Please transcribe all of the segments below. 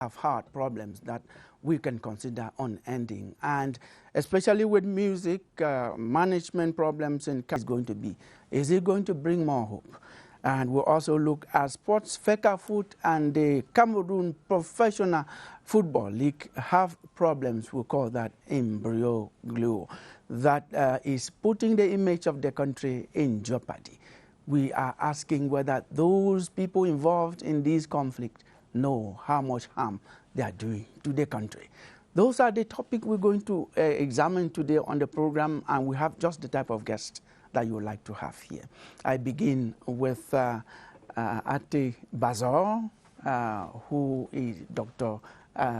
have had problems that we can consider unending, and especially with music, management problems is going to be. Is it going to bring more hope? And we'll also look at sports. FECAFOOT and the Cameroon Professional Football League have problems. We call that IMBROGLIO. That is putting the image of the country in jeopardy. We are asking whether those people involved in this conflict know how much harm they are doing to the country. Those are the topics we're going to examine today on the program, and we have just the type of guests that you would like to have here. I begin with Ate Bazor, who is Dr.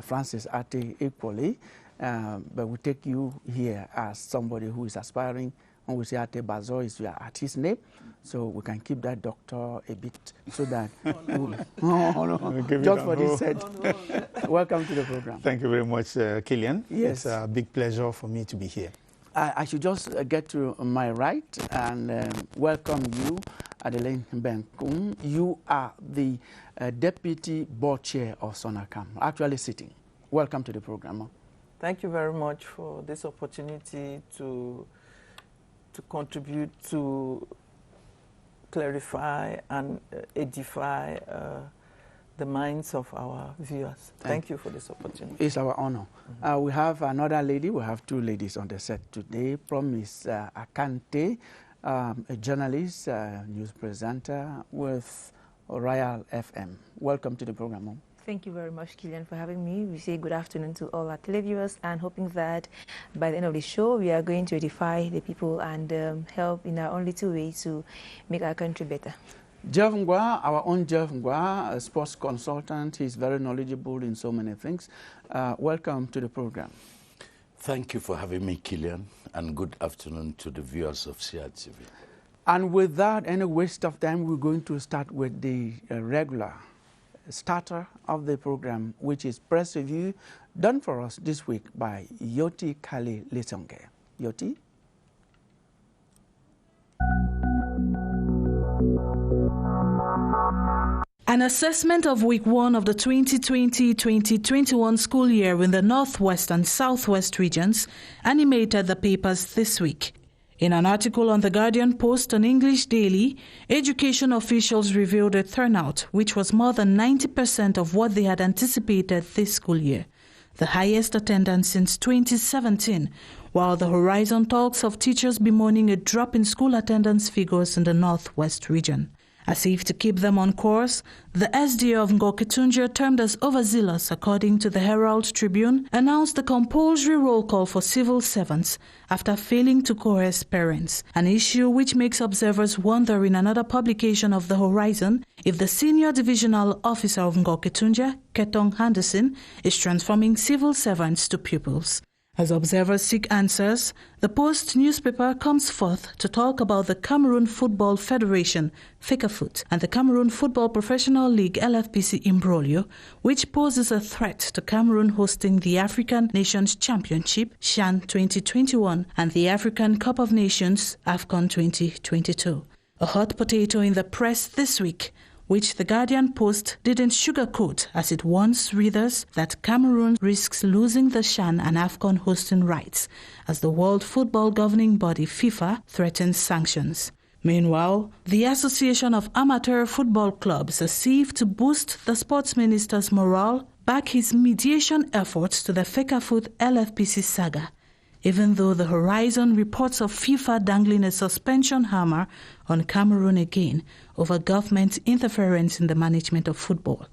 Francis Ate equally, but we take you here as somebody who is aspiring. When we say Ate Bazor is your artist name, so we can keep that doctor a bit so that just for this said. Welcome to the program. Thank you very much, Killian. Yes. It's a big pleasure for me to be here. I should just get to my right and welcome you, Adeline Benkum. You are the Deputy Board Chair of SONACAM, actually sitting. Welcome to the program. Thank you very much for this opportunity to contribute to clarify and edify the minds of our viewers. Thank you for this opportunity. It's our honor. We have another lady. We have two ladies on the set today. Promise Akante, a journalist, news presenter with Royal FM. Welcome to the program, Mom. Thank you very much, Killian, for having me. We say good afternoon to all our televiewers, and hoping that by the end of the show, we are going to edify the people and help in our own little way to make our country better. Jeff Ngwa, our own Jeff Ngwa, a sports consultant. He's very knowledgeable in so many things. Welcome to the program. Thank you for having me, Killian, and good afternoon to the viewers of CRTV. And without any waste of time, we're going to start with the regular starter of the program, which is press review, done for us this week by Yoti Kali Lesonge. Yoti? An assessment of week 1 of the 2020-2021 school year in the Northwest and Southwest regions animated the papers this week. In an article on the Guardian Post on English Daily, education officials revealed a turnout which was more than 90% of what they had anticipated this school year, the highest attendance since 2017, while the Horizon talks of teachers bemoaning a drop in school attendance figures in the Northwest region. As if to keep them on course, the SDA of Ngoketunjia, termed as overzealous according to the Herald Tribune, announced the compulsory roll call for civil servants after failing to coerce parents, an issue which makes observers wonder in another publication of the Horizon if the senior divisional officer of Ngoketunjia, Ketong Henderson, is transforming civil servants to pupils. As observers seek answers, the Post newspaper comes forth to talk about the Cameroon Football Federation, FECAFOOT, and the Cameroon Football Professional League, LFPC imbroglio, which poses a threat to Cameroon hosting the African Nations Championship, CHAN 2021, and the African Cup of Nations, AFCON 2022. A hot potato in the press this week, which the Guardian Post didn't sugarcoat as it warns readers that Cameroon risks losing the CHAN and AFCON hosting rights as the World Football Governing Body FIFA threatens sanctions. Meanwhile, the Association of Amateur Football Clubs, as if to boost the sports minister's morale, back his mediation efforts to the FECAFOOT LFPC saga, even though the Horizon reports of FIFA dangling a suspension hammer on Cameroon again over government interference in the management of football.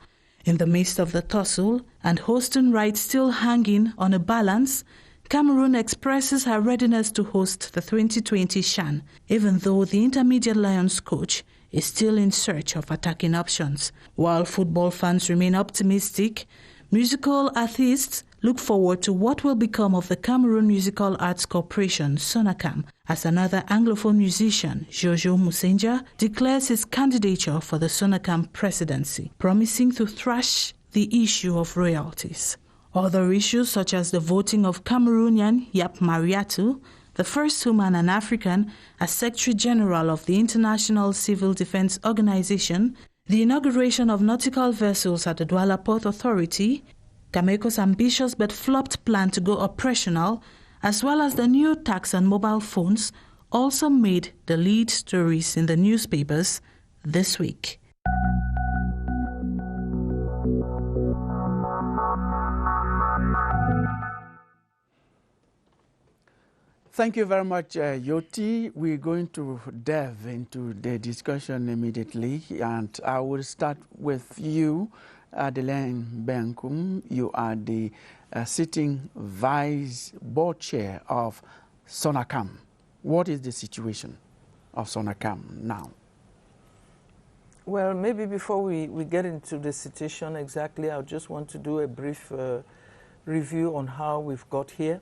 In the midst of the tussle and hosting rights still hanging on a balance, Cameroon expresses her readiness to host the 2020 CHAN, even though the Intermediate Lions coach is still in search of attacking options. While football fans remain optimistic, musical artists look forward to what will become of the Cameroon Musical Arts Corporation, SONACAM, as another Anglophone musician, Jojo Musenja, declares his candidature for the SONACAM presidency, promising to thrash the issue of royalties. Other issues such as the voting of Cameroonian Yap Mariatu, the first woman and African as Secretary General of the International Civil Defense Organization, the inauguration of nautical vessels at the Douala Port Authority, Cameco's ambitious but flopped plan to go operational, as well as the new tax on mobile phones, also made the lead stories in the newspapers this week. Thank you very much, Yoti. We're going to delve into the discussion immediately, and I will start with you, Adeline Benkum. You are the sitting vice board chair of SONACAM. What is the situation of SONACAM now? Well, maybe before we get into the situation exactly, I just want to do a brief review on how we've got here.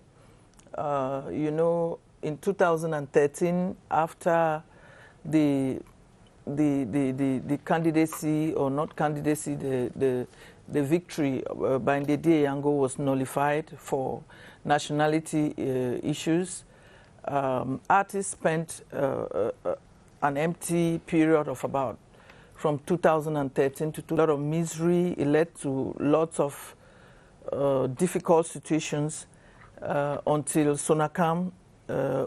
You know, in 2013, after the candidacy, or not candidacy, the victory by Ndidi Yango was nullified for nationality issues, artists spent an empty period of about from 2013 to a lot of misery. It led to lots of difficult situations until SONACAM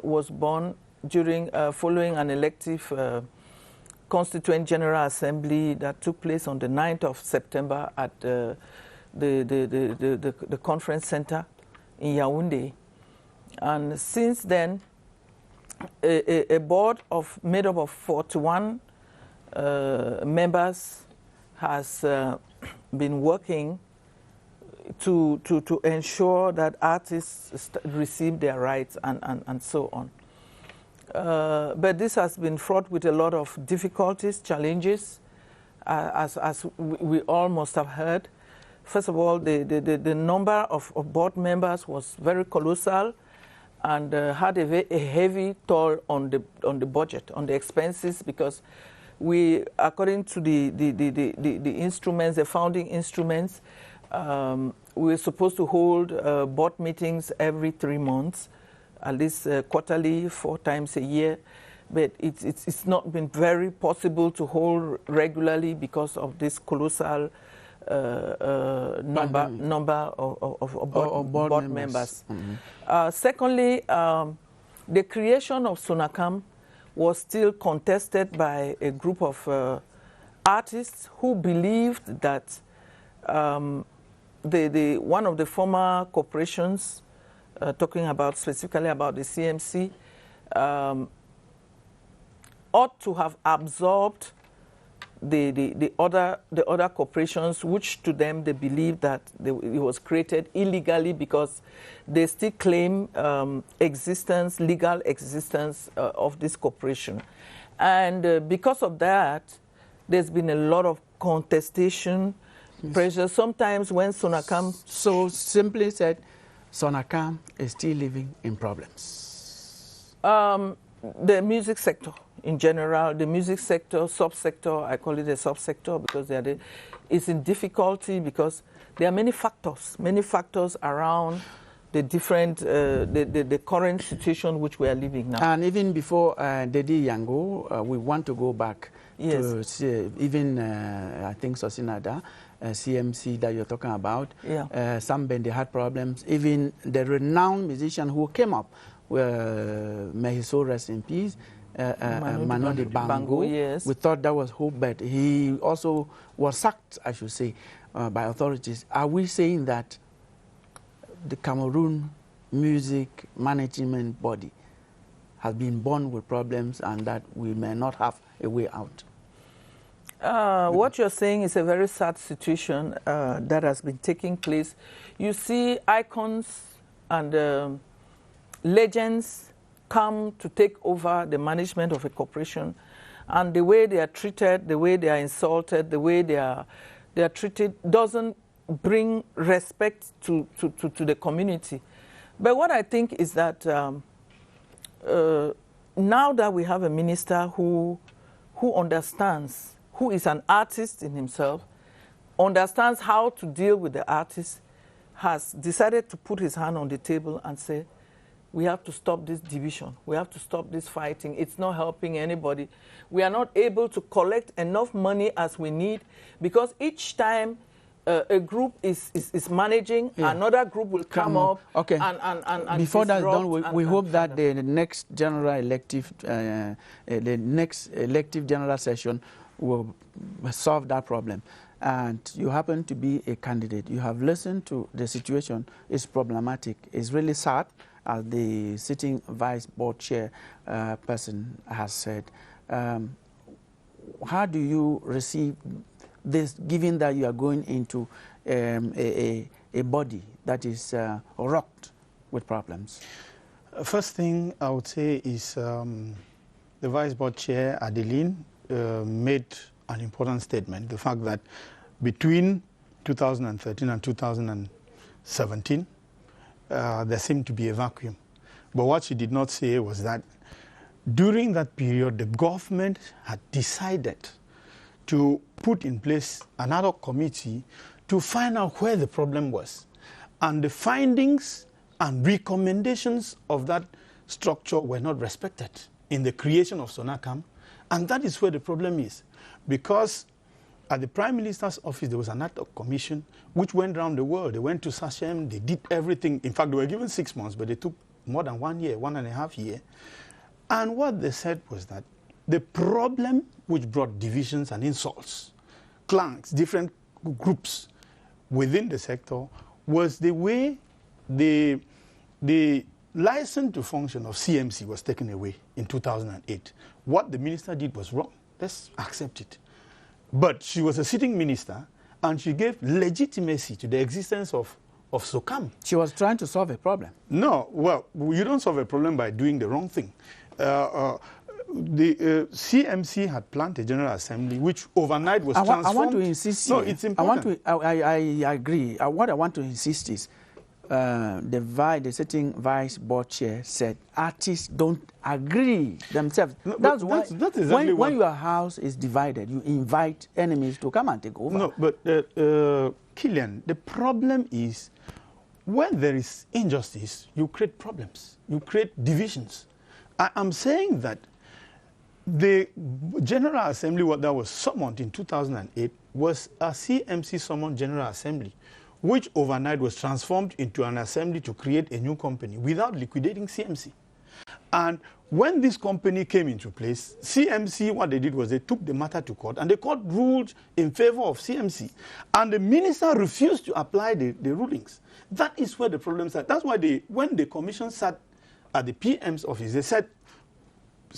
was born during following an elective Constituent General Assembly that took place on the 9th of September at the conference center in Yaoundé. And since then, a board made up of 41 members has been working to ensure that artists receive their rights and so on. But this has been fraught with a lot of difficulties, challenges, as we all must have heard. First of all, the number of board members was very colossal, and had a heavy toll on the budget, on the expenses, because we, according to the instruments, the founding instruments, we were supposed to hold board meetings every 3 months, at least quarterly, 4 times a year. But it's not been very possible to hold regularly because of this colossal number of board members. Mm-hmm. Secondly, the creation of SONACAM was still contested by a group of artists who believed that one of the former corporations, talking about specifically about the CMC, ought to have absorbed the other corporations, which to them they believe that it was created illegally, because they still claim legal existence of this corporation. And because of that, there's been a lot of contestation, pressure. Sometimes when SONACAM... So simply said, SONACAM is still living in problems. The music sector in general, the music sector, subsector, I call it a subsector because it's in difficulty because there are many factors around the different, the current situation which we are living now. And even before Ndidi Yango, we want to go back to even, I think, Sosinada, CMC that you're talking about. Yeah. Some band, they had problems. Even the renowned musician who came up, may his soul rest in peace, Manodi Bango. Yes. We thought that was hope, but he also was sacked, I should say, by authorities. Are we saying that the Cameroon music management body has been born with problems and that we may not have a way out? What you're saying is a very sad situation that has been taking place. You see icons and legends come to take over the management of a corporation, and the way they are treated, the way they are insulted, the way they are treated doesn't bring respect to the community. But what I think is that now that we have a minister who understands, who is an artist in himself, understands how to deal with the artist, has decided to put his hand on the table and say, we have to stop this division. We have to stop this fighting. It's not helping anybody. We are not able to collect enough money as we need, because each time a group is managing, another group will come up. Okay. And before that's done, we hope that the the next general elective, general session will solve that problem. And you happen to be a candidate. You have listened to the situation. It's problematic. It's really sad, as the sitting vice board chair person has said. How do you receive this, given that you are going into a body that is rocked with problems? First thing I would say is the vice board chair, Adeline, made an important statement, the fact that between 2013 and 2017, there seemed to be a vacuum. But what she did not say was that during that period, the government had decided to put in place another committee to find out where the problem was. And the findings and recommendations of that structure were not respected in the creation of SONACAM. And that is where the problem is. Because at the Prime Minister's office, there was an ad hoc commission which went around the world. They went to Sachem, they did everything. In fact, they were given 6 months, but they took more than 1 year, 1.5 years. And what they said was that the problem which brought divisions and insults, clans, different groups within the sector, was the way the license to function of CMC was taken away in 2008. What the minister did was wrong. Let's accept it. But she was a sitting minister, and she gave legitimacy to the existence of SOCAM. She was trying to solve a problem. No, well, you don't solve a problem by doing the wrong thing. The CMC had planned a General Assembly, which overnight was transformed. I want to insist. No, it's important. I agree. What I want to insist is the sitting vice board chair said artists don't agree themselves. No, that's why that's exactly when your house is divided, you invite enemies to come and take over. No, but Killian, the problem is when there is injustice, you create problems. You create divisions. I'm saying that the General Assembly that was summoned in 2008 was a CMC summoned General Assembly, which overnight was transformed into an assembly to create a new company without liquidating CMC. And when this company came into place, CMC, what they did was they took the matter to court, and the court ruled in favor of CMC. And the minister refused to apply the rulings. That is where the problems are. That's why when the commission sat at the PM's office, they said,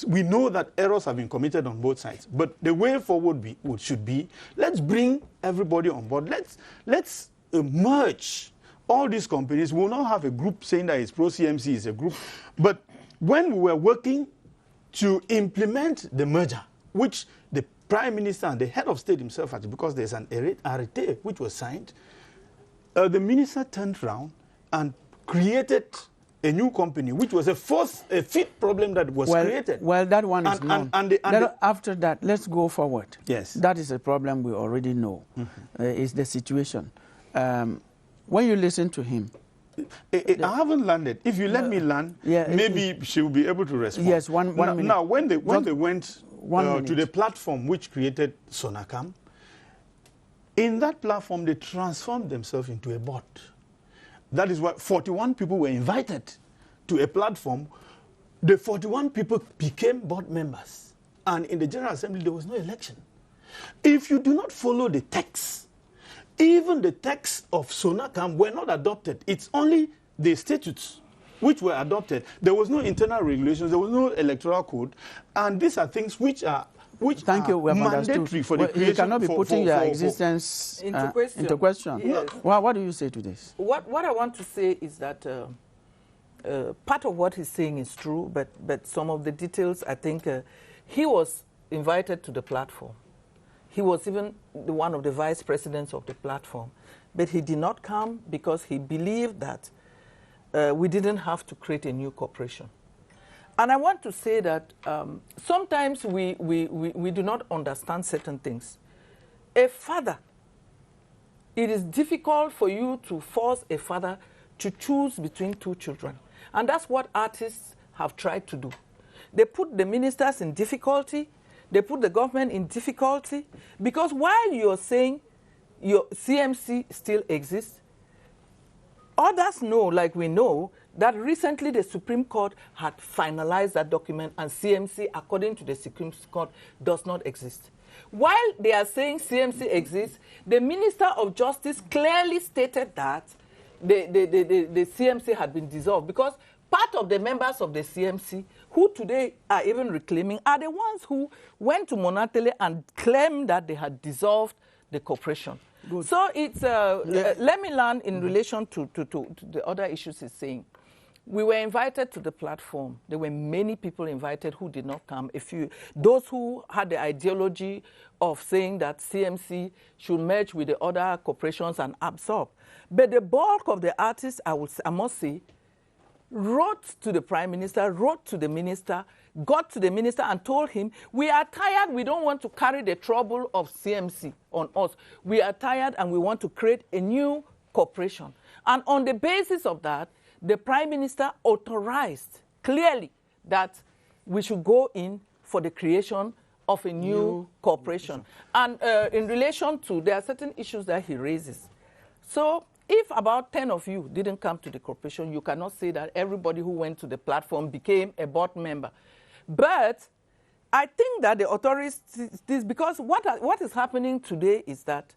we know that errors have been committed on both sides, but the way forward should be, let's bring everybody on board. Let's merge all these companies. We will not have a group saying that it's pro-CMC, is a group. But when we were working to implement the merger, which the Prime Minister and the head of state himself had, because there's an arrêté which was signed, the minister turned around and created a new company, which was a fifth problem that was created. Well, that one is known. After that, let's go forward. Yes. That is a problem we already know. Is the situation. When you listen to him... I haven't landed. If you let me land, maybe she will be able to respond. Yes, one minute. Now, when they went to the platform which created SONACAM, in that platform, they transformed themselves into a bot. That is why 41 people were invited to a platform. The 41 people became board members. And in the General Assembly, there was no election. If you do not follow the text, even the text of SONACAM were not adopted. It's only the statutes which were adopted. There was no internal regulations. There was no electoral code. And these are things which are mandatory for the creation. You cannot be putting your existence into question. Yes. Well, what do you say to this? What I want to say is that part of what he's saying is true, but some of the details, I think he was invited to the platform. He was even one of the vice presidents of the platform. But he did not come because he believed that we didn't have to create a new corporation. And I want to say that sometimes we do not understand certain things. A father, it is difficult for you to force a father to choose between two children. And that's what artists have tried to do. They put the ministers in difficulty. They put the government in difficulty. Because while you're saying your CMC still exists. Others know, like we know, that recently the Supreme Court had finalized that document, and CMC, according to the Supreme Court, does not exist. While they are saying CMC exists, the Minister of Justice clearly stated that the CMC had been dissolved, because part of the members of the CMC, who today are even reclaiming, are the ones who went to Monatele and claimed that they had dissolved the corporation. Good. So it's, let me learn in relation to the other issues he's saying. We were invited to the platform. There were many people invited who did not come. Those who had the ideology of saying that CMC should merge with the other corporations and absorb. But the bulk of the artists, I must say, wrote to the Prime Minister, wrote to the Minister, got to the Minister and told him, we are tired, we don't want to carry the trouble of CMC on us. We are tired and we want to create a new corporation. And on the basis of that, the Prime Minister authorized clearly that we should go in for the creation of a new corporation. And in relation to, there are certain issues that he raises. So if about 10 of you didn't come to the corporation, you cannot say that everybody who went to the platform became a board member. But I think that the authorities, because what is happening today is that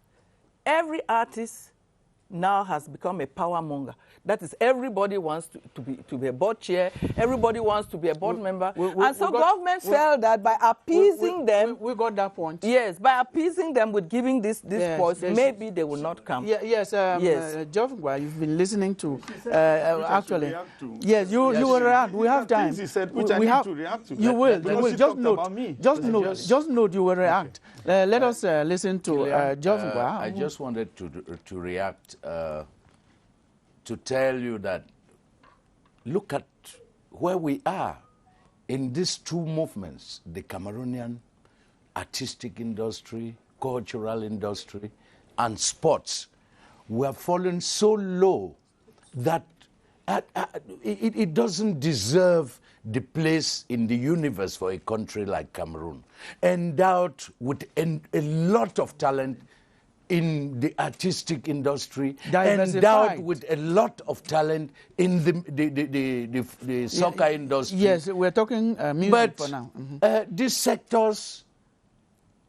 every artist now has become a power monger. That is, everybody wants to be a board chair, everybody wants to be a board member. And so government felt that by appeasing them... We got that point. Yes, by appeasing them with giving this post, maybe they will not come. Yes, Jovgwa, you've been listening to... actually, yes, you will react. We have time. He said, which I need to react to. You will. Just note, you will react. Let us listen to Jovgwa. I just wanted to react to tell you that look at where we are in these two movements, the Cameroonian artistic industry, cultural industry, and sports. We have fallen so low that it doesn't deserve the place in the universe for a country like Cameroon, endowed with a lot of talent in the artistic industry, endowed with a lot of talent in the soccer industry. Yes, we're talking music for now. These sectors,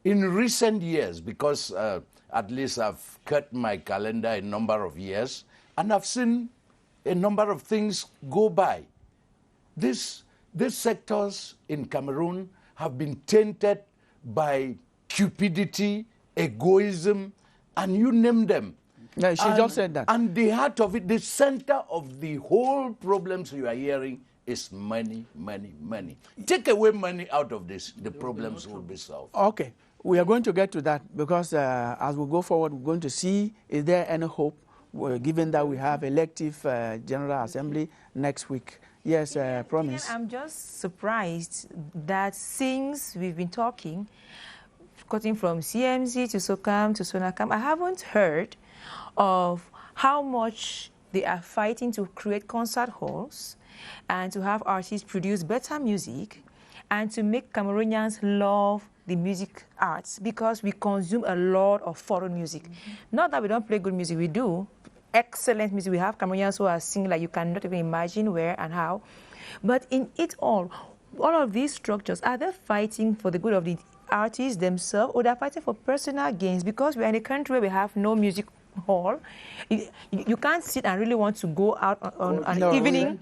in recent years, because at least I've cut my calendar a number of years, and I've seen a number of things go by. These sectors in Cameroon have been tainted by cupidity, egoism, and you name them. Yeah, she just said that. And the heart of it, the center of the whole problems you are hearing is money, money, money. Take away money out of this, the problems will be solved. Okay, we are going to get to that because as we go forward, we're going to see is there any hope, given that we have elective General Assembly next week. Yes, promise. I'm just surprised that since we've been talking, cutting from CMC to SOCAM to SONACAM, I haven't heard of how much they are fighting to create concert halls and to have artists produce better music and to make Cameroonians love the music arts, because we consume a lot of foreign music. Not that we don't play good music, we do. Excellent music. We have Cameroonians who are singing like you cannot even imagine where and how. But in it all of these structures, are they fighting for the good of the artists themselves, or they're fighting for personal gains? Because we're in a country where we have no music hall. You can't sit and really want to go out on an evening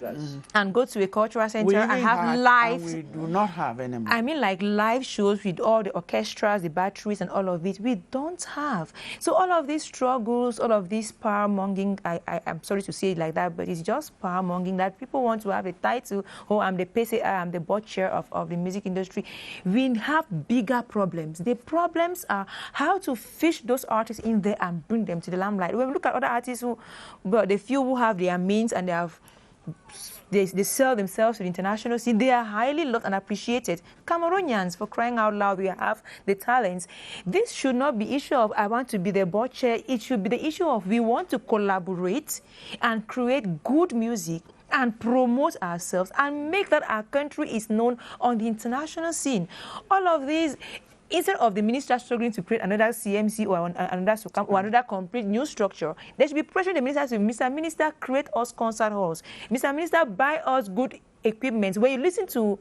and go to a cultural center and have live. We do not have anymore. I mean, like live shows with all the orchestras, the batteries, and all of it. We don't have. So all of these struggles, all of this power mongering, I'm sorry to say it like that, but it's just power mongering that people want to have a title. Oh, I'm the PCI, I'm the board chair of the music industry. We have bigger problems. The problems are how to fish those artists in there and bring them to the limelight. When we look at other artists who, but the few who have their means and they sell themselves to the international scene, they are highly loved and appreciated. Cameroonians, for crying out loud, we have the talents. This should not be issue of I want to be the board chair. It should be the issue of we want to collaborate and create good music and promote ourselves and make that our country is known on the international scene. All of these, instead of the minister struggling to create another CMC or another SOCAM or another complete new structure, they should be pressuring the minister to, Mr. Minister, create us concert halls. Mr. Minister, buy us good equipment. When you listen to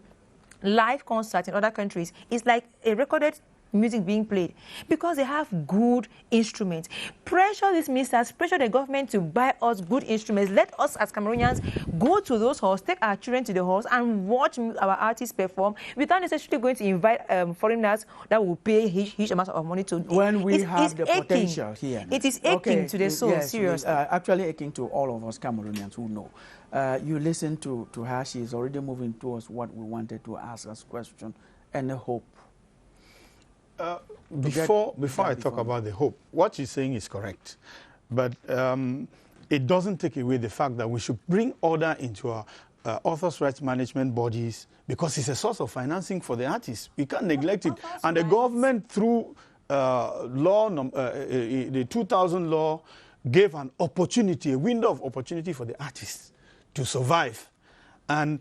live concerts in other countries, it's like a recorded music being played because they have good instruments. Pressure these ministers, pressure the government to buy us good instruments. Let us as Cameroonians go to those halls, take our children to the halls and watch our artists perform without necessarily going to invite foreigners that will pay huge amounts of money to. When we have the potential here. It is aching to the soul, yes, seriously. Actually aching to all of us Cameroonians who know. You listen to her, she is already moving towards what we wanted to ask us question and a hope. Before I talk about the hope, what she's saying is correct, but it doesn't take away the fact that we should bring order into our authors' rights management bodies because it's a source of financing for the artists. We can't neglect it. And the government, through the 2000 law, gave an opportunity, a window of opportunity for the artists to survive. And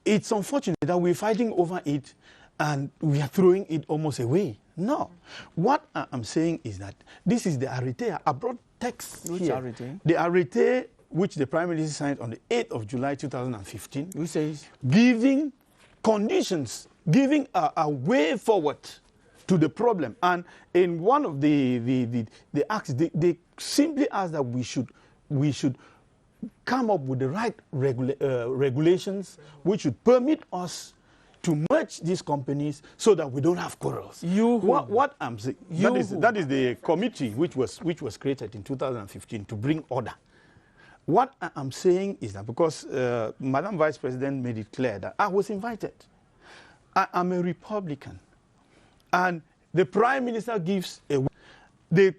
it's unfortunate that we're fighting over it and we are throwing it almost away. No. What I'm saying is that this is the arrêté. I brought text Which here. arrêté? The arrêté which the Prime Minister signed on the 8th of July 2015. Who says? Giving conditions, giving a way forward to the problem. And in one of the acts, they simply asked that we should come up with the right regulations which should permit us to merge these companies so that we don't have quarrels. What I'm saying, that is the committee which was created in 2015 to bring order. What I'm saying is that because Madam Vice President made it clear that I was invited. I'm a Republican. And the Prime Minister gives the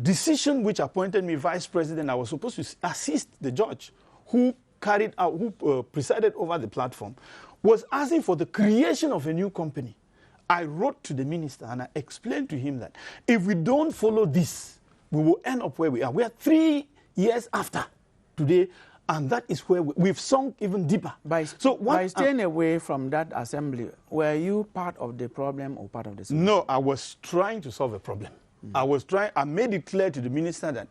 decision which appointed me Vice President, I was supposed to assist the judge who presided over the platform, was asking for the creation of a new company. I wrote to the minister and I explained to him that if we don't follow this, we will end up where we are. We are 3 years after today, and that is where we've sunk even deeper. By staying away from that assembly, were you part of the problem or part of the solution? No, I was trying to solve a problem. I made it clear to the minister that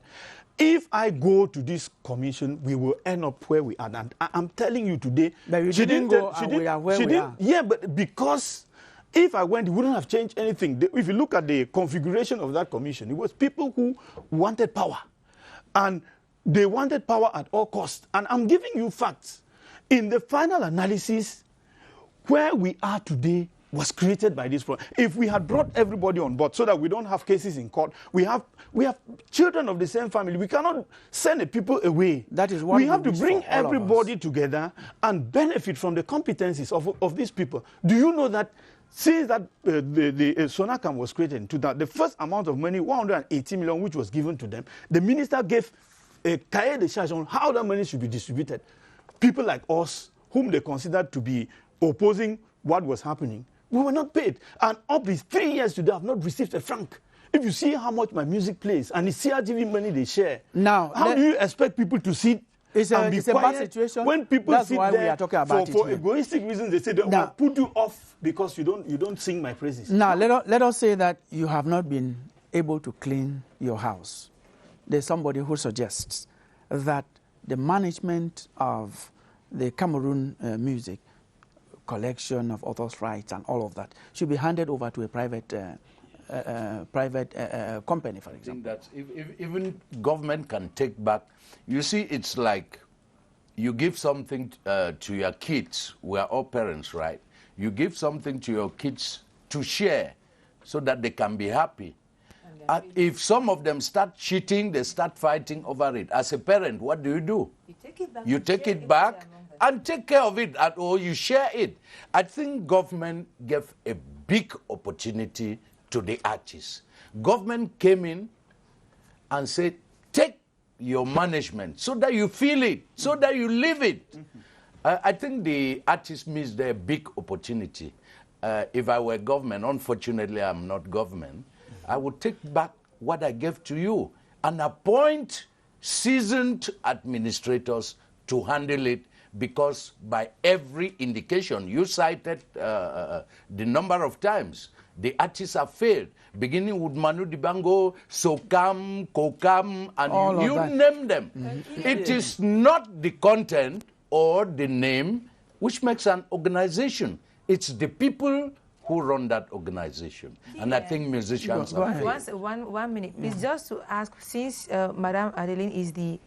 if I go to this commission, we will end up where we are. And I'm telling you today, but you didn't go and we are where we are. Yeah, but because if I went, it wouldn't have changed anything. If you look at the configuration of that commission, it was people who wanted power. And they wanted power at all costs. And I'm giving you facts. In the final analysis, where we are today was created by this problem. If we had brought everybody on board so that we don't have cases in court, we have children of the same family. We cannot send the people away. That is what we have to bring everybody together and benefit from the competencies of these people. Do you know that since that the SONACAM was created in 2000, the first amount of money, 180 million, which was given to them, the minister gave a cahier de charge on how that money should be distributed. People like us, whom they considered to be opposing what was happening, we were not paid. And up these 3 years today, I have not received a franc. If you see how much my music plays and the CRTV money they share, now how do you expect people to sit and be quiet? A bad situation. When people That's sit why there we are talking about for egoistic reasons, they say, I'll put you off because you don't sing my praises. Now, let us say that you have not been able to clean your house. There's somebody who suggests that the management of the Cameroon music collection of authors' rights and all of that should be handed over to a private company, for example. I think that if even government can take back, you see, it's like you give something to your kids. We are all parents, right? You give something to your kids to share so that they can be happy. And if some of them start cheating, they start fighting over it. As a parent, what do? You take it back and take care of it, or you share it. I think government gave a big opportunity to the artists. Government came in and said, take your management so that you feel it, so that you live it. I think the artists missed their big opportunity. If I were government, unfortunately I'm not government, I would take back what I gave to you and appoint seasoned administrators to handle it, because by every indication, you cited the number of times, The artists have failed, beginning with Manu Dibango, Sokam, Kokam, and All you of that. name them. It is not the content or the name which makes an organization. It's the people who run that organization. And I think musicians have failed. One minute, please, just to ask, since Madame Adeline is the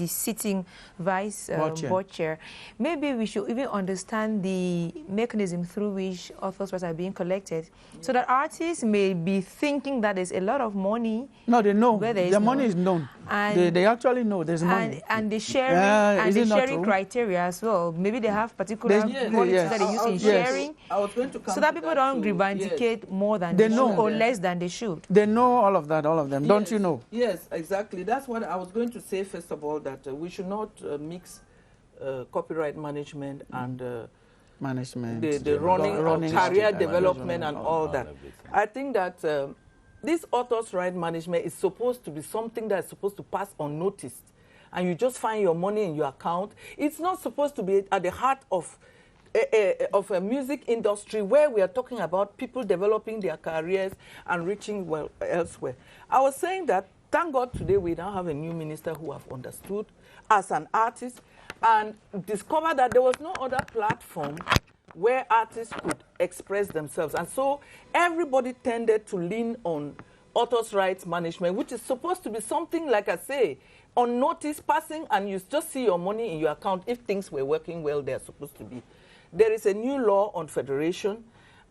sitting vice board chair, maybe we should even understand the mechanism through which authors' rights are being collected, so that artists may be thinking that there's a lot of money. No, they know. Where The money is known. And they actually know there's money. And the sharing criteria as well. Maybe they have particular policies that they use in sharing, so that people don't revindicate more than they should or less than they should. They know all of that, all of them. Don't you know? Yes, exactly. That's what I was going to say first of all, that we should not mix copyright management and the running career development and all that. I think that this author's right management is supposed to be something that is supposed to pass unnoticed, and you just find your money in your account. It's not supposed to be at the heart of a music industry where we are talking about people developing their careers and reaching well elsewhere. I was saying that, thank God today we now have a new minister who have understood as an artist and discovered that there was no other platform where artists could express themselves. And so everybody tended to lean on authors' rights management, which is supposed to be something, like I say, unnoticed, passing, and you just see your money in your account if things were working well, they're supposed to be. There is a new law on federation,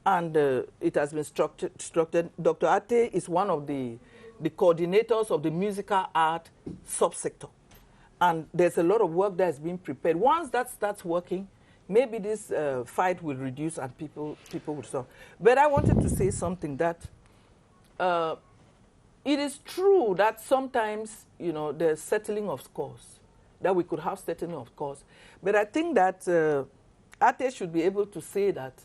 and it has been structured. Dr. Ate is one of the coordinators of the musical art subsector. And there's a lot of work that is being prepared. Once that starts working, maybe this fight will reduce and people will stop. But I wanted to say something that it is true that sometimes, you know, there's settling of scores, that we could have settling of scores. But I think that Ate should be able to say that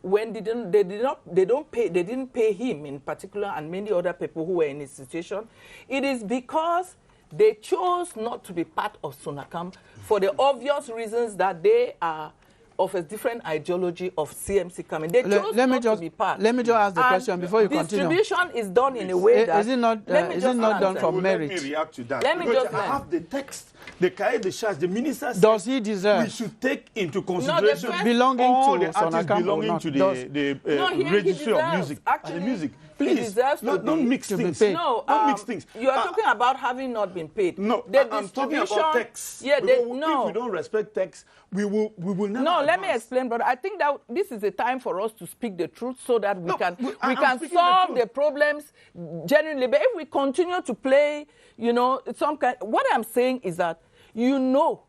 when they didn't pay him in particular and many other people who were in his situation, it is because they chose not to be part of SONACAM for the obvious reasons that they are of a different ideology of CMC coming. They chose not to be part. Let me just ask the question before you continue. Distribution is done in a way that... Is it not done from merit? Let me react to that. Let me just I have the text, the cahier de charge, the minister said does he deserve? We should take into consideration belonging all to the artists SONACAM belonging to the registry of music. Actually, the music. Please, don't mix things. No, don't mix things. You are talking about having not been paid. No, I'm talking about text. Yeah, if we don't respect text, we will never. No, let me explain, brother. I think that this is a time for us to speak the truth so that we can solve the problems genuinely. But if we continue to play, you know, what I'm saying is that you know,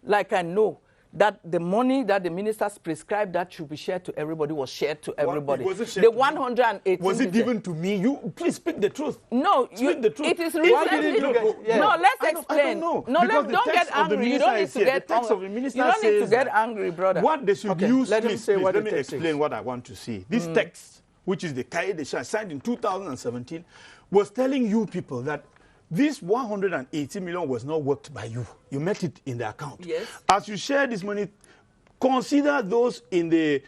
like I know, that the money that the ministers prescribed that should be shared to everybody was shared to everybody. The 118. Was it given to me? You please speak the truth. No, speak the truth. It is recently. No, let's explain. I don't know. No, don't get angry. You don't need to get angry. You don't need to get angry, brother. What they should use, let me explain what I want to see. This text, which is the cahier de charge signed in 2017, was telling you people that this 180 million was not worked by you. You met it in the account. Yes. As you share this money, consider those in the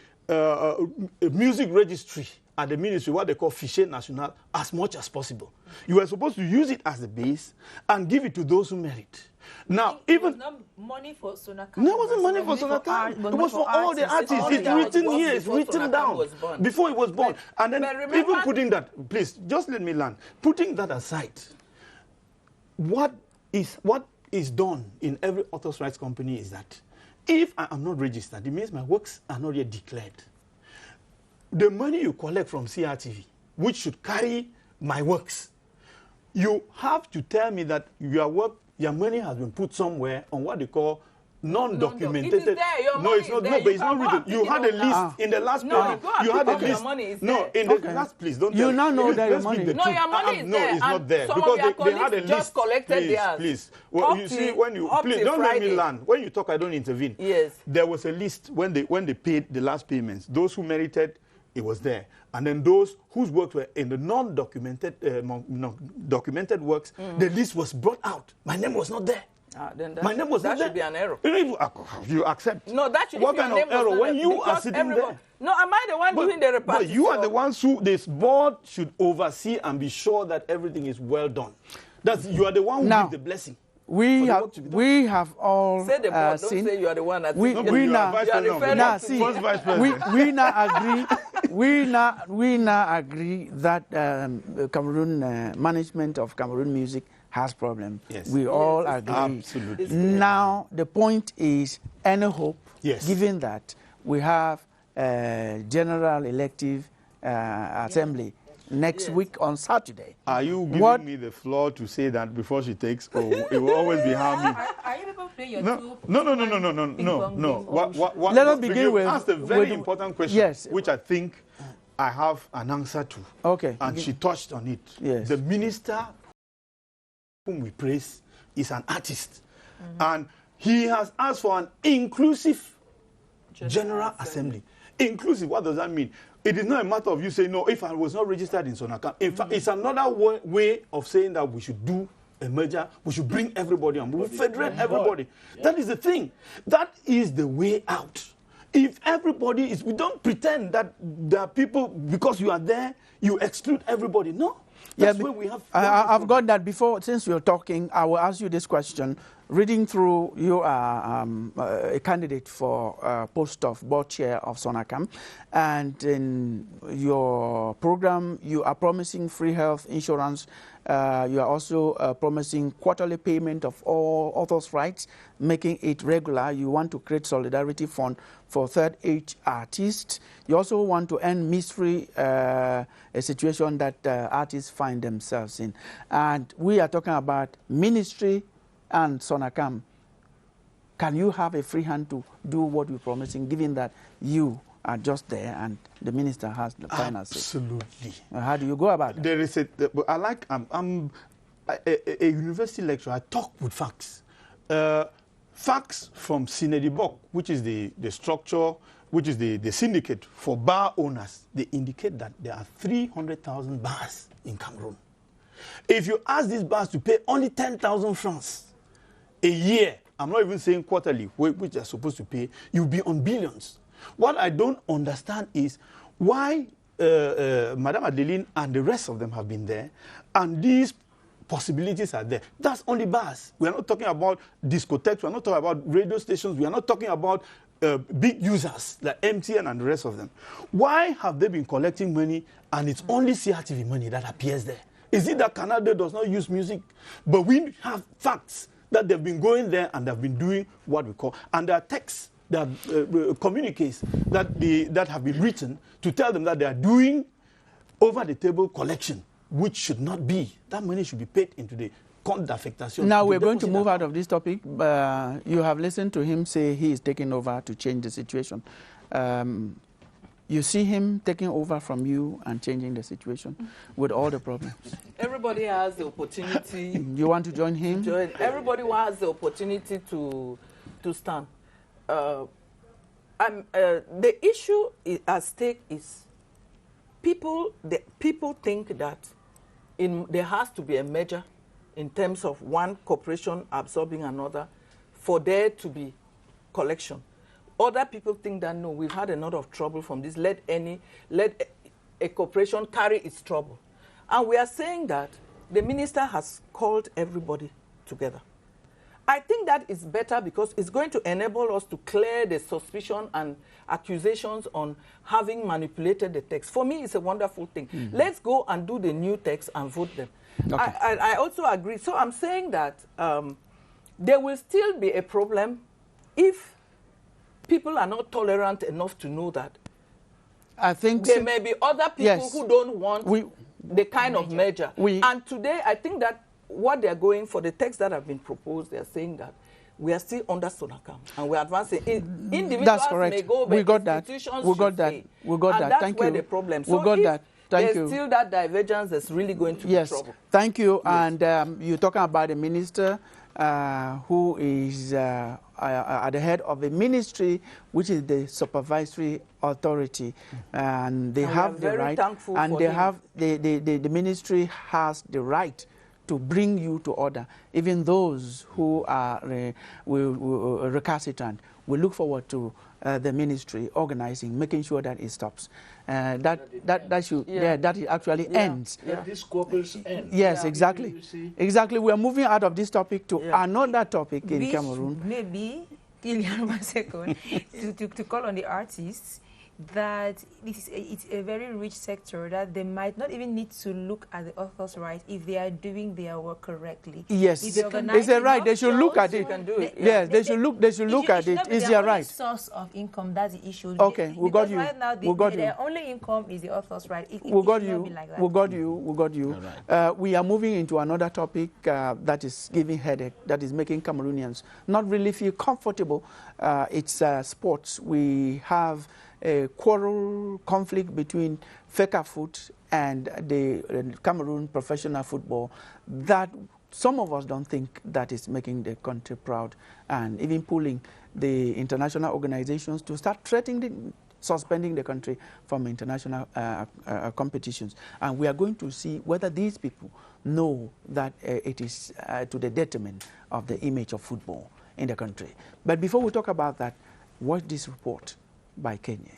music registry at the ministry, what they call Fichier National, as much as possible. You were supposed to use it as the base and give it to those who merit. Now, it was not money for SONACAM. No, it wasn't money for SONACAM. It was for all the artists. It's written here. It's written down before it was born. And then even putting that, please, just let me land. Putting that aside, what is done in every author's rights company is that if I am not registered, it means my works are not yet declared. The money you collect from CRTV, which should carry my works, you have to tell me that your money has been put somewhere on what they call non-documented. It is there. No, it's not. No, but it's not written. You had a list in the last page. You had a list. No, in the last, please don't. You now know that your money. No, your money is there. No, it's not there because they had a list. Just collected theirs. Please. Well, you see, when you please don't let me land. When you talk, I don't intervene. Yes. There was a list when they paid the last payments. Those who merited, it was there. And then those whose works were in the non-documented documented works, the list was brought out. My name was not there. Then My name was that there. should be an error. You accept? No, that should. What kind of error when you are sitting there? No, am I the one doing the repartition? But you are the ones who this board should oversee and be sure that everything is well done. You are the one who gives the blessing. We have all say the board, seen. Don't say you are the one that We now agree that Cameroon management of Cameroon music has problems. Yes. We all agree. Absolutely. Now the point is any hope, yes, given that we have a general elective assembly next week on Saturday. Are you giving me the floor to say that before she takes, or it will always be harming? Are you able to play your No. Let us begin with... Asked a very important question, yes, which I think I have an answer to. Okay. And she touched on it. Yes. The minister whom we praise is an artist. And he has asked for an inclusive General Assembly. Inclusive, what does that mean? It is not a matter of you saying, no, if I was not registered in Sonacam. In fact, it's another way of saying that we should do a merger, we should bring everybody on, we will federate everybody. Yeah. That is the thing. That is the way out. If everybody is, we don't pretend that there are people, because you are there, you exclude everybody. No. That's where we have... I've got that before. Since you're talking, I will ask you this question. Reading through, you are a candidate for post of board chair of Sonacam, and in your program, you are promising free health insurance. You are also promising quarterly payment of all authors' rights, making it regular. You want to create solidarity fund for third age artists. You also want to end misery, a situation that artists find themselves in. And we are talking about ministry and Sonacam. Can you have a free hand to do what you're promising, given that you are just there and the minister has the final say? Absolutely. How do you go about it? There is I'm a university lecturer. I talk with facts. Facts from Sinedibok, which is the structure, which is the syndicate for bar owners. They indicate that there are 300,000 bars in Cameroon. If you ask these bars to pay only 10,000 francs a year, I'm not even saying quarterly, which they're supposed to pay, you'll be on billions. What I don't understand is why Madame Adeline and the rest of them have been there, and these possibilities are there. That's only bars. We are not talking about discotheques, we are not talking about radio stations, we are not talking about big users like MTN and the rest of them. Why have they been collecting money and it's only CRTV money that appears there? Is it that Canada does not use music? But we have facts that they've been going there and they've been doing what we call, and there are texts, there are communiques that have been written to tell them that they are doing over-the-table collection, which should not be. That money should be paid into the compte d'affectation. Now we're going to move out of this topic. You have listened to him say he is taking over to change the situation. You see him taking over from you and changing the situation with all the problems. Everybody has the opportunity. You want to join him? Everybody has the opportunity to stand. The issue at stake is people think that there has to be a measure in terms of one corporation absorbing another for there to be collection. Other people think that, no, we've had a lot of trouble from this. Let a corporation carry its trouble. And we are saying that the minister has called everybody together. I think that is better because it's going to enable us to clear the suspicion and accusations on having manipulated the text. For me, it's a wonderful thing. Mm-hmm. Let's go and do the new text and vote them. Okay. I also agree. So I'm saying that there will still be a problem if people are not tolerant enough to know that. I think there may be other people who don't want the kind of measure. And today, I think that what they're going for, the text that have been proposed, they're saying that we are still under Sonacam and we're advancing. Individuals that's correct. May go, but we got that. We got that. We got that. That's Thank where you. the problem. We got that. Thank you. There's still that divergence that's really going to be trouble. Thank you. Yes. And you're talking about the minister who is at the head of a ministry which is the supervisory authority, and they have the right, and they have the ministry has the right to bring you to order. Even those who are recalcitrant, we look forward to the ministry organizing, making sure that it stops. That it actually ends. That these squabbles end. Yes, exactly. Exactly. We are moving out of this topic to another topic in Cameroon. Maybe, Kilian, 1 second, to call on the artists that it's a very rich sector, that they might not even need to look at the author's right if they are doing their work correctly. Yes, it's a right. They should look at it. Yes, they should look. They should look at it. It's their right. Source of income. That's the issue. Okay, we got you. Right now, their only income is the author's right. We got you. We got you. We got you. We are moving into another topic that is giving headache. That is making Cameroonians not really feel comfortable. It's sports. We have a conflict between FECAFOOT and the Cameroon professional football that some of us don't think that is making the country proud, and even pulling the international organizations to start threatening suspending the country from international competitions. And we are going to see whether these people know that it is to the detriment of the image of football in the country. But before we talk about that, watch this report by Kenya.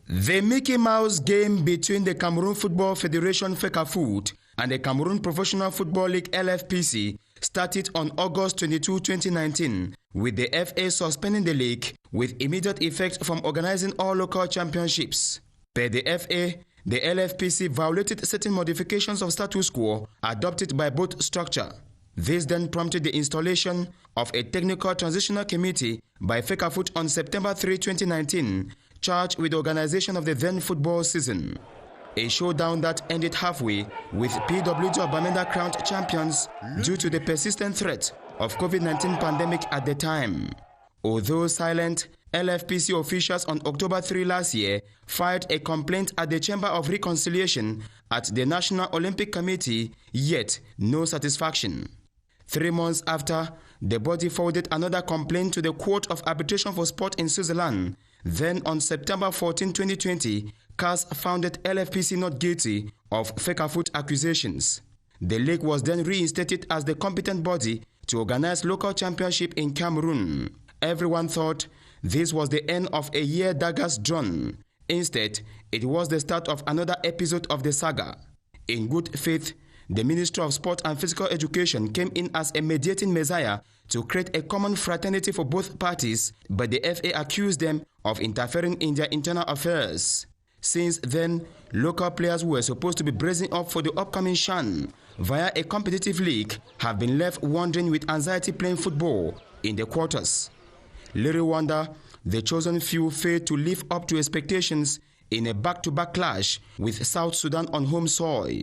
The Mickey Mouse game between the Cameroon Football Federation FECAFOOT and the Cameroon Professional Football League LFPC started on August 22, 2019, with the FA suspending the league with immediate effect from organizing all local championships. Per the FA, the LFPC violated certain modifications of status quo adopted by both structure. This then prompted the installation of a technical transitional committee by FECAFOOT on September 3, 2019, charged with the organization of the then football season. A showdown that ended halfway with PWG of Bamenda crowned champions due to the persistent threat of COVID-19 pandemic at the time. Although silent, LFPC officials on October 3 last year filed a complaint at the Chamber of Reconciliation at the National Olympic Committee, yet no satisfaction. 3 months after, the body forwarded another complaint to the Court of Arbitration for Sport in Switzerland. Then on September 14, 2020, CAS found LFPC not guilty of FECAFOOT accusations. The league was then reinstated as the competent body to organize local championship in Cameroon. Everyone thought this was the end of a year daggers drawn. Instead, it was the start of another episode of the saga. In good faith, the Ministry of Sport and Physical Education came in as a mediating messiah to create a common fraternity for both parties, but the FA accused them of interfering in their internal affairs. Since then, local players who were supposed to be bracing up for the upcoming CHAN via a competitive league have been left wondering with anxiety playing football in the quarters. Little wonder the chosen few failed to live up to expectations in a back-to-back clash with South Sudan on home soil.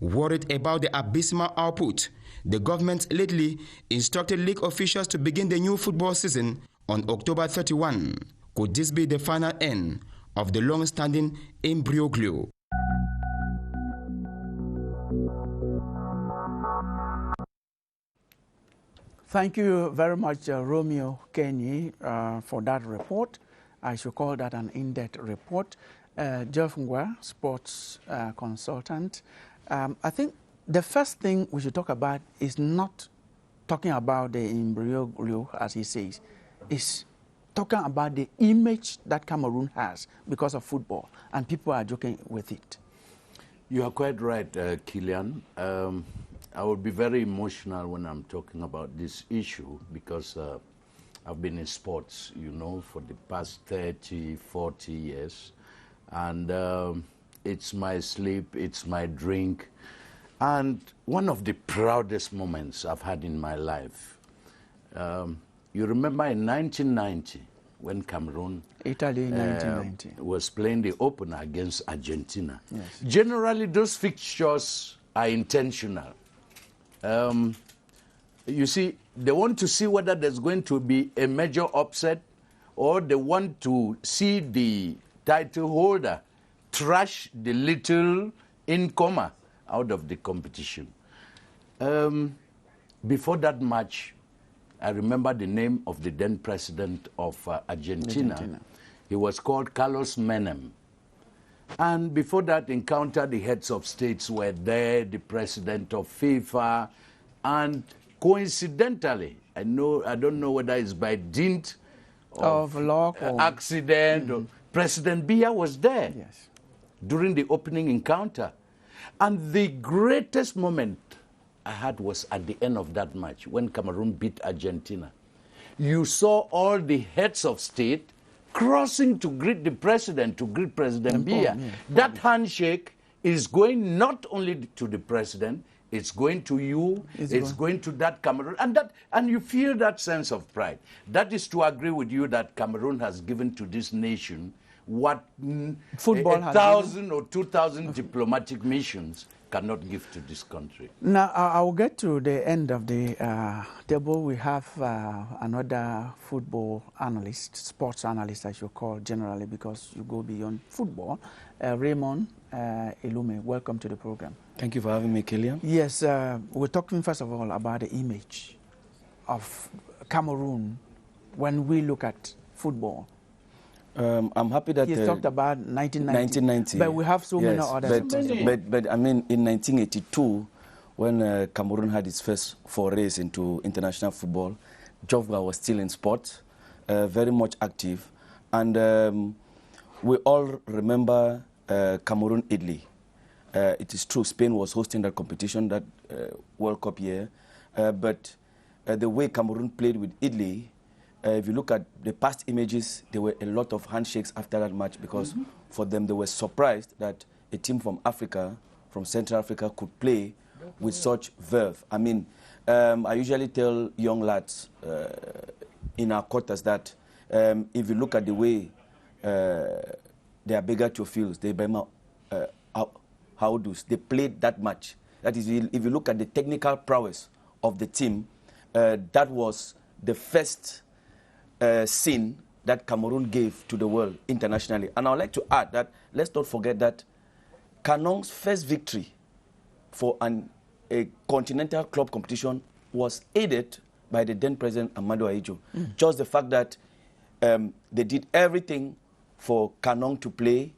Worried about the abysmal output, the government lately instructed league officials to begin the new football season on October 31. Could this be the final end of the long-standing IMBROGLIO? Thank you very much, Romeo Kenyi, for that report. I should call that an in-depth report. Jeff Ngwa, sports consultant. I think the first thing we should talk about is not talking about the imbroglio, as he says. It's talking about the image that Cameroon has because of football, and people are joking with it. You are quite right, Kilian. I will be very emotional when I'm talking about this issue because I've been in sports, you know, for the past 30, 40 years. And it's my sleep, it's my drink. And one of the proudest moments I've had in my life, you remember in 1990, when Cameroon Italy in 1990 was playing the opener against Argentina. Yes. Generally, those fixtures are intentional. You see, they want to see whether there's going to be a major upset, or they want to see the title holder trash the little incomer out of the competition. Before that match, I remember the name of the then president of Argentina. He was called Carlos Menem. And before that encounter, the heads of states were there, the president of FIFA, and coincidentally, I don't know whether it's by dint of luck or accident, or President Biya was there during the opening encounter. And the greatest moment I had was at the end of that match when Cameroon beat Argentina. You saw all the heads of state crossing to greet the president, to greet President Biya. That handshake is going not only to the president, it's going to you, it's going to that Cameroon, and you feel that sense of pride. That is to agree with you that Cameroon has given to this nation what football 1,000 or 2,000 diplomatic missions cannot give to this country. Now, I'll get to the end of the table. We have another football analyst, sports analyst, I should call generally, because you go beyond football. Raymond Ilume, welcome to the program. Thank you for having me, Killian. Yes, we're talking first of all about the image of Cameroon when we look at football. I'm happy that... He talked about 1990, but we have so many others. But I mean, in 1982, when Cameroon had its first forays into international football, Jovga was still in sport, very much active. And we all remember Cameroon-Italy. It is true, Spain was hosting that competition, that World Cup year. But the way Cameroon played with Italy, if you look at the past images, there were a lot of handshakes after that match because for them, they were surprised that a team from Africa, from Central Africa, could play with such verve. I mean, I usually tell young lads in our quarters that if you look at the way they are bigger to fields, they they played that match. That is, if you look at the technical prowess of the team, that was the first scene that Cameroon gave to the world internationally. And I would like to add that, let's not forget that Kanong's first victory for a continental club competition was aided by the then president Amadou Ahidjo. Just the fact that they did everything for Kanong to play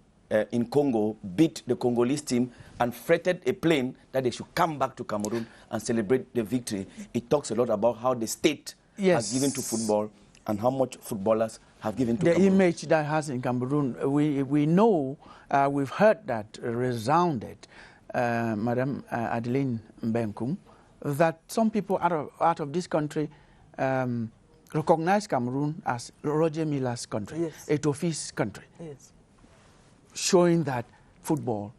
in Congo, beat the Congolese team, and freighted a plane that they should come back to Cameroon and celebrate the victory. It talks a lot about how the state has given to football and how much footballers have given to Cameroon. The image that has in Cameroon, we know, we've heard that resounded, Madam Adeline Mbenkum, that some people out of this country recognize Cameroon as Roger Miller's country, Etoffi's country, showing that football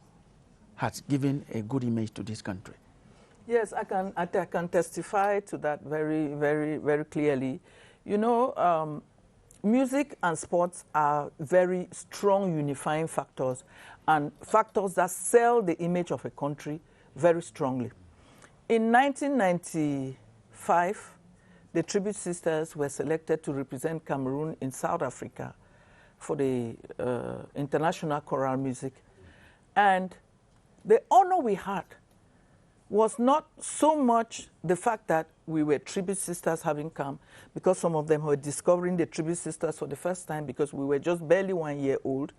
has given a good image to this country. Yes, I can testify to that very, very, very clearly. You know, music and sports are very strong unifying factors and factors that sell the image of a country very strongly. In 1995, the Tribute Sisters were selected to represent Cameroon in South Africa for the international choral music. And the honor we had was not so much the fact that we were Tribute Sisters having come, because some of them were discovering the Tribute Sisters for the first time because we were just barely 1 year old,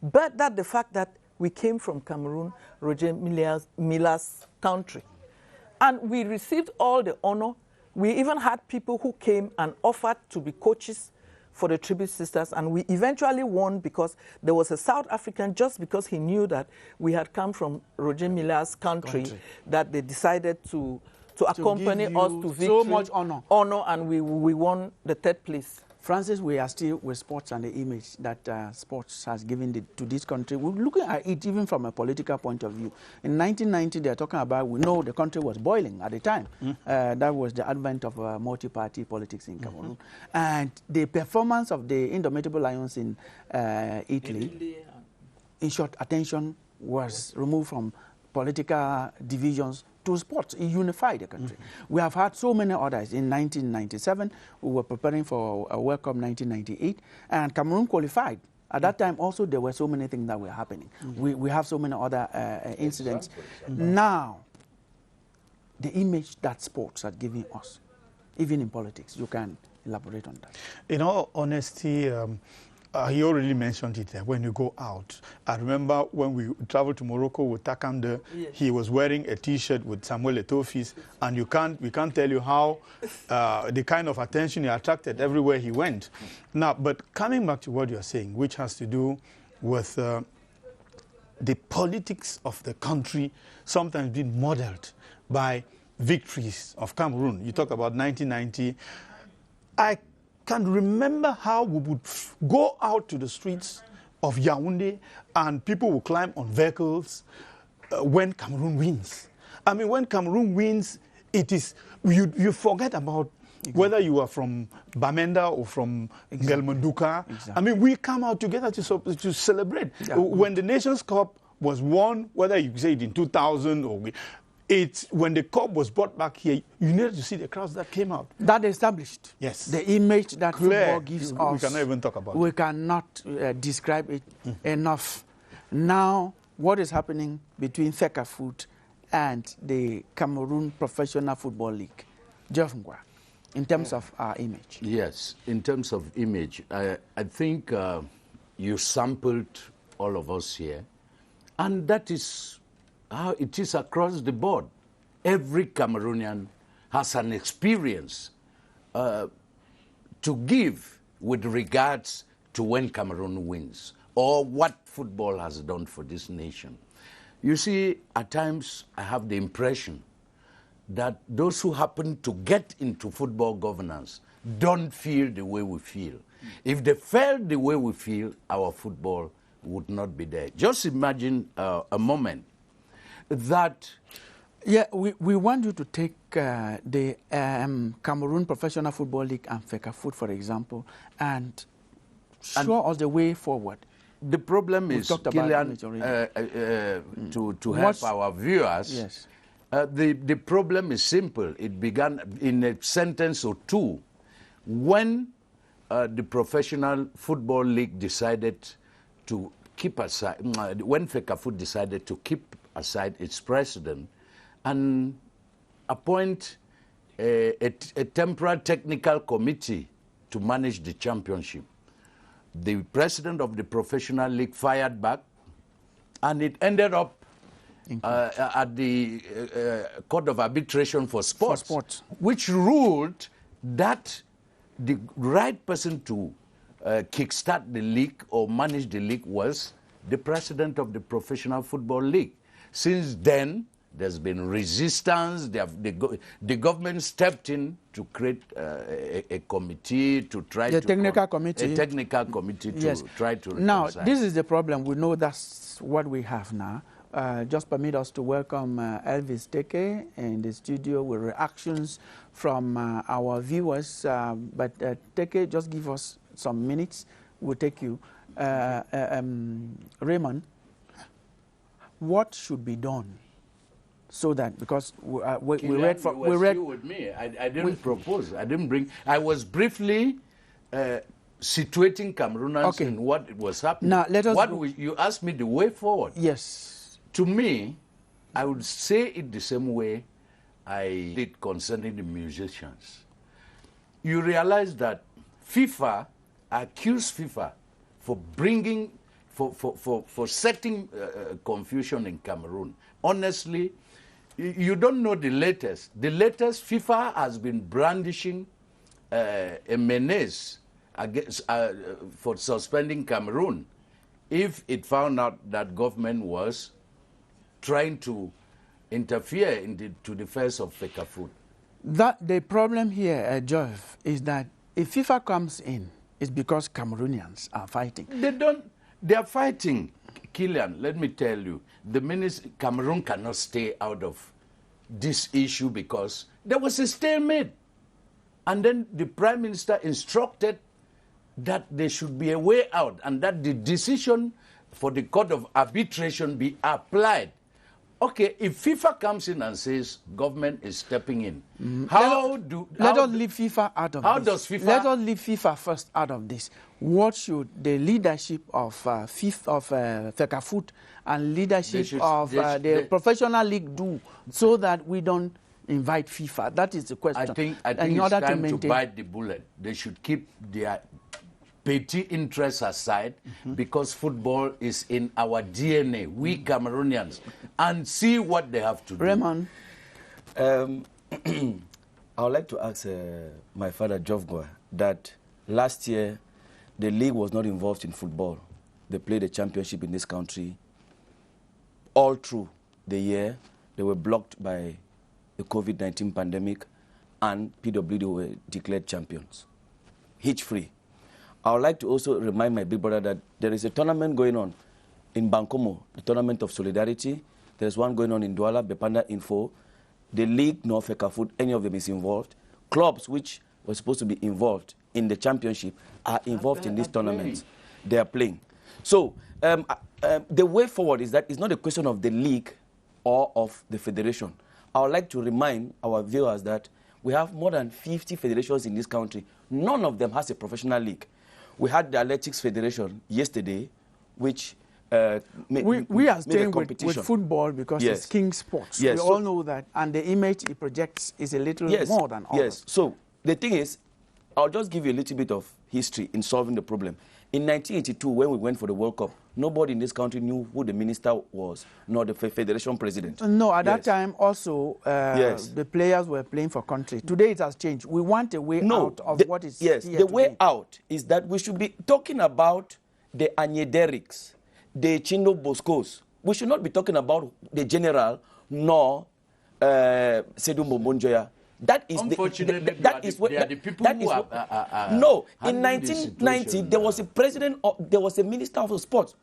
but that the fact that we came from Cameroon, Roger Miller's country. And we received all the honor. We even had people who came and offered to be coaches for the Tribute Sisters, and we eventually won because there was a South African, just because he knew that we had come from Roger Miller's country. That they decided to accompany us to victory. So much honor. And we won the 3rd place. Francis, we are still with sports and the image that sports has given to this country. We're looking at it even from a political point of view. In 1990, they're talking about, we know the country was boiling at the time. That was the advent of multi-party politics in Cameroon. And the performance of the Indomitable Lions in Italy, in short, attention was removed from political divisions to sports. It unified the country. We have had so many others. In 1997, we were preparing for a World Cup 1998, and Cameroon qualified. At that time, also, there were so many things that were happening. We have so many other incidents. Now, the image that sports are giving us, even in politics, you can elaborate on that. In all honesty, He already mentioned it there. When you go out, I remember when we traveled to Morocco with Takamde, yes. He was wearing a T-shirt with Samuel Etofi's, and we can't tell you how the kind of attention he attracted everywhere he went. Now, but coming back to what you're saying, which has to do with the politics of the country sometimes being modeled by victories of Cameroon. You talk about 1990. I can remember how we would go out to the streets of Yaoundé and people would climb on vehicles when Cameroon wins. I mean, when Cameroon wins, it is, you forget about whether you are from Bamenda or from Ngelmanduka. I mean, we come out together to celebrate. Yeah. When the Nations Cup was won, whether you say it in 2000 or when the cup was brought back here, you needed to see the crowds that came out. That established. Yes. The image that football gives us. We cannot even talk about it. We cannot describe it enough. Now, what is happening between FECAFOOT and the Cameroon Professional Football League? Jofngwa, in terms of our image. Yes, in terms of image, I think you sampled all of us here, and that is how it is across the board. Every Cameroonian has an experience to give with regards to when Cameroon wins or what football has done for this nation. You see, at times I have the impression that those who happen to get into football governance don't feel the way we feel. If they felt the way we feel, our football would not be there. Just imagine a moment that... Yeah, we want you to take the Cameroon Professional Football League and FECAFOOT, for example, and show us the way forward. The problem is, Kilian, to help our viewers, yes. The problem is simple. It began in a sentence or two. When the Professional Football League decided to keep aside, when FECAFOOT decided to keep aside its president and appoint a temporary technical committee to manage the championship, the president of the Professional League fired back, and it ended up at the Court of Arbitration for Sports, which ruled that the right person to kickstart the league or manage the league was the president of the Professional Football League. Since then, there's been resistance. The government stepped in to create a committee to try to... A technical committee to try to reconcile. Now, this is the problem. We know that's what we have now. Just permit us to welcome Elvis Teke in the studio with reactions from our viewers. But Teke, just give us some minutes. We'll take you. Raymond, what should be done so that, because we read from... We read with me. I didn't propose. I didn't bring... I was briefly situating Cameroonans in what was happening. Now, let us... You asked me the way forward. Yes. To me, I would say it the same way I did concerning the musicians. You realize that FIFA accused FIFA for bringing, for setting confusion in Cameroon. Honestly, you don't know the latest. The latest, FIFA has been brandishing a menace against, for suspending Cameroon if it found out that government was trying to interfere to the affairs of FECAFOOT. The problem here, Jeff, is that if FIFA comes in, it's because Cameroonians are fighting. They are fighting. Kilian, let me tell you, Cameroon cannot stay out of this issue because there was a stalemate. And then the Prime Minister instructed that there should be a way out and that the decision for the Court of Arbitration be applied. Okay, if FIFA comes in and says government is stepping in, let us leave FIFA out of this. How does FIFA... Let us leave FIFA first out of this. What should the leadership of FECAFOOT and leadership of the Professional League do so that we don't invite FIFA? That is the question. I think it's time to bite the bullet. They should keep their petty interests aside, because football is in our DNA, we Cameroonians, and see what they have to do. Raymond? I would like to ask my father, Jovgwa, that last year the league was not involved in football. They played a championship in this country. All through the year, they were blocked by the COVID-19 pandemic, and PWD were declared champions, hitch-free. I would like to also remind my big brother that there is a tournament going on in Bankomo, the Tournament of Solidarity. There's one going on in Douala, Bepanda Info. The league, nor FECAFOOT, any of them is involved. Clubs which were supposed to be involved in the championship are involved in these tournaments. They are playing. So the way forward is that it's not a question of the league or of the federation. I would like to remind our viewers that we have more than 50 federations in this country. None of them has a professional league. We had the Athletics Federation yesterday, which we are staying with football because it's king sports. Yes. We all know that, and the image it projects is a little more than others. Yes. So the thing is, I'll just give you a little bit of history in solving the problem. In 1982, when we went for the World Cup, nobody in this country knew who the minister was, nor the federation president. No, at that time also, the players were playing for country. Today it has changed. We want a way out of what is here the way out is that we should be talking about the Anyederics, the Chindo Boscos. We should not be talking about the general, nor Sedumbo Monjoya. That is unfortunately, the people who are no, in 1990 there was a president, there was a minister of sports,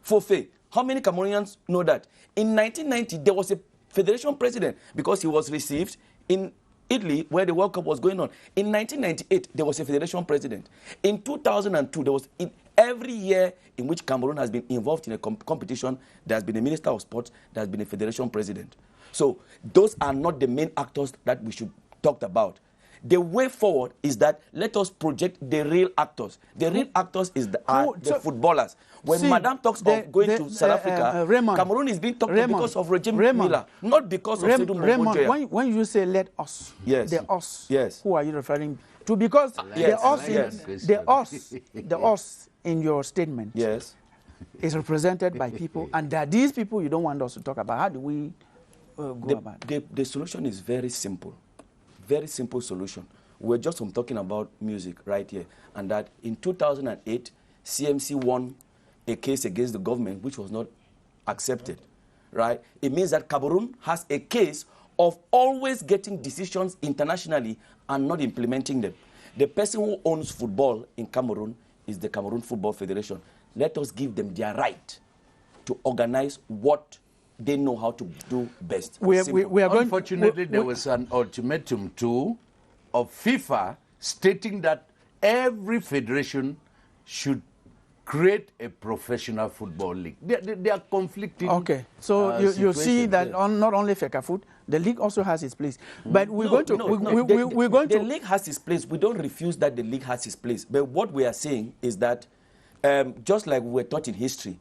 Fofe. How many Cameroonians know that? In 1990 there was a federation president because he was received in Italy where the World Cup was going on. In 1998 there was a federation president. In 2002 there was every year in which Cameroon has been involved in a competition, there has been a minister of sports, there has been a federation president. So those are not the main actors that we should talk about. The way forward is that let us project the real actors. The real actors is the footballers. When Madame talks of going to South Africa, Raymond, Cameroon is being talked about because of regime Miller, not because of Sedum Monjoya. When you say let us, the us, yes. Who are you referring to? Because the us in your statement is represented by people, and there are these people you don't want us to talk about. How do we go about it? The solution is very simple. Very simple solution. We're just talking about music right here. And that in 2008, CMC won a case against the government, which was not accepted. Right? It means that Cameroon has a case of always getting decisions internationally and not implementing them. The person who owns football in Cameroon is the Cameroon Football Federation. Let us give them their right to organize what they know how to do best. Unfortunately, there was an ultimatum too of FIFA stating that every federation should create a professional football league. They are conflicting. Okay, so you see that not only FECAFOOT, the league also has its place. But we're going to. The league has its place. We don't refuse that the league has its place. But what we are saying is that just like we were taught in history,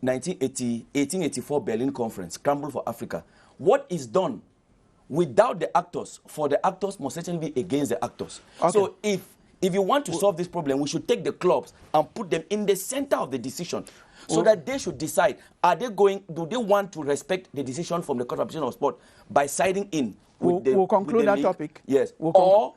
1884 Berlin Conference, Scramble for Africa. What is done without the actors, for the actors must certainly be against the actors. Okay. So if you want to solve this problem, we should take the clubs and put them in the center of the decision so that they should decide, do they want to respect the decision from the Court of Arbitration of Sport by siding in with we'll conclude that topic. Yes. Or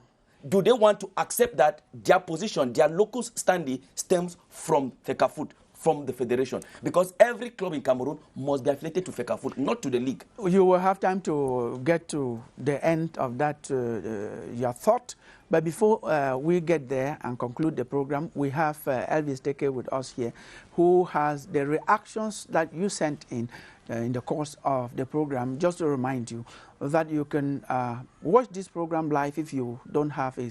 do they want to accept that their position, their locus standi stems from FECAFOOT, from the federation, because every club in Cameroon must be affiliated to FECAFOOT, not to the league. You will have time to get to the end of that, your thought. But before we get there and conclude the program, we have Elvis Teke with us here, who has the reactions that you sent in the course of the program. Just to remind you that you can watch this program live if you don't have a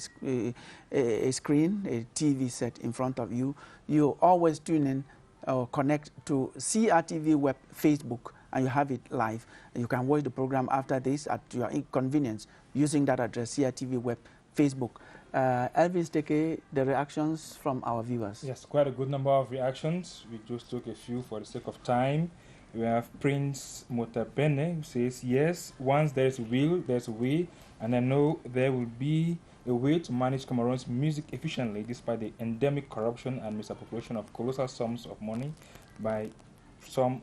screen, a TV set in front of you. You always tune in or connect to CRTV web Facebook, and you have it live. You can watch the program after this at your convenience using that address, CRTV web Facebook. Elvis Teke, the reactions from our viewers. Yes, quite a good number of reactions. We just took a few for the sake of time. We have Prince Motapene, who says, yes, once there's will, there's a way, and I know there will be a way to manage Cameroon's music efficiently despite the endemic corruption and misappropriation of colossal sums of money by some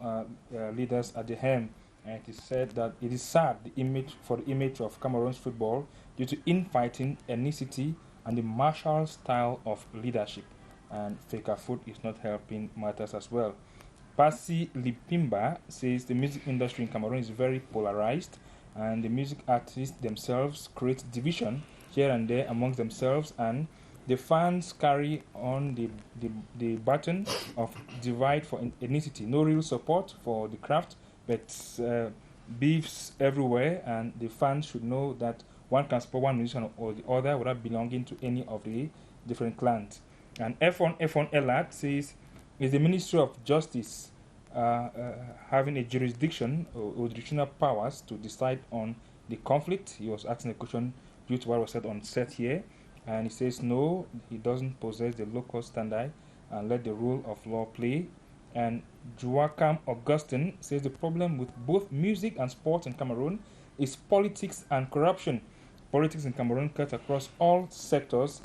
leaders at the helm. And it is said that it is sad the image of Cameroon's football due to infighting, ethnicity, and the martial style of leadership. And FECAFOOT is not helping matters as well. Pasi Lipimba says the music industry in Cameroon is very polarized, and the music artists themselves create division here and there amongst themselves, and the fans carry on the baton of divide for ethnicity. No real support for the craft, but beefs everywhere, and the fans should know that one can support one musician or the other without belonging to any of the different clans. And F1 Elad says, is the Ministry of Justice having a jurisdiction or jurisdictional powers to decide on the conflict? He was asking a question due to what was said on set here, and he says no, he doesn't possess the local standard, and let the rule of law play. And Joachim Augustin says the problem with both music and sports in Cameroon is politics and corruption. Politics in Cameroon cut across all sectors,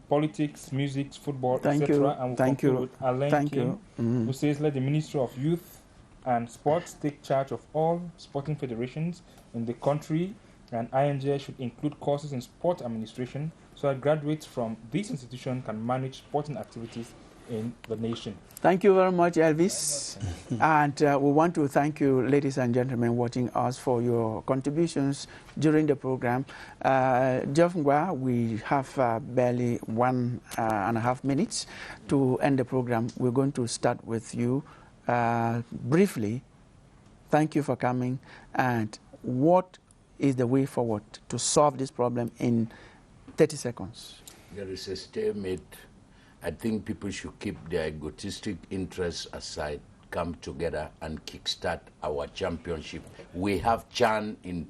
politics, music, football, etc. And we'll conclude with Alain Kim, who says let the Ministry of Youth and Sports take charge of all sporting federations in the country, and IMJ should include courses in sport administration so that graduates from this institution can manage sporting activities in the nation. Thank you very much, Elvis. And we want to thank you, ladies and gentlemen, watching us for your contributions during the program. Jeff Ngwa, we have barely 1.5 minutes to end the program. We're going to start with you briefly. Thank you for coming. And what is the way forward to solve this problem in 30 seconds? There is a stalemate. I think people should keep their egotistic interests aside, come together and kickstart our championship. We have CHAN in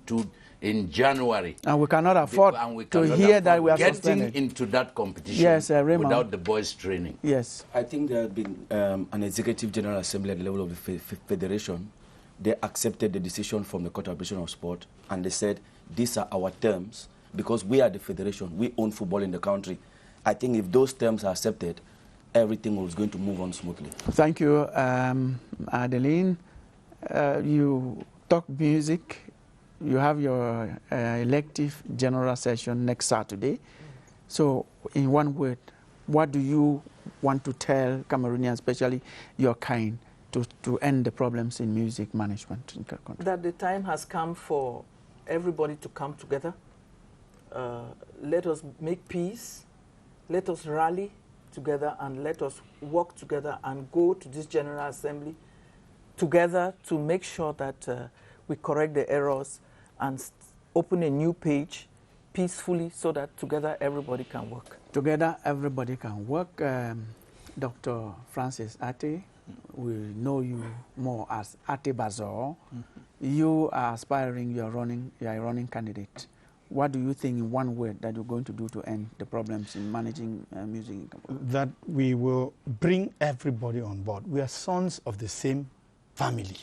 January. And we cannot afford to hear that we are getting into that competition without the boys training. Yes. I think there had been an executive general assembly at the level of the federation. They accepted the decision from the Court of Arbitration of Sport, and they said, these are our terms, because we are the federation, we own football in the country. I think if those terms are accepted, everything was going to move on smoothly. Thank you, Adeline. You talk music. You have your elective general session next Saturday. So, in one word, what do you want to tell Cameroonians, especially your kind, to end the problems in music management in the country? That the time has come for everybody to come together. Let us make peace. Let us rally together and let us work together and go to this General Assembly together to make sure that we correct the errors and open a new page peacefully so that together everybody can work. Together everybody can work. Dr. Francis Ate, we know you more as Ate Bazor. You are aspiring, you are a running candidate. What do you think in one word that you're going to do to end the problems in managing music in Cameroon? That we will bring everybody on board. We are sons of the same family,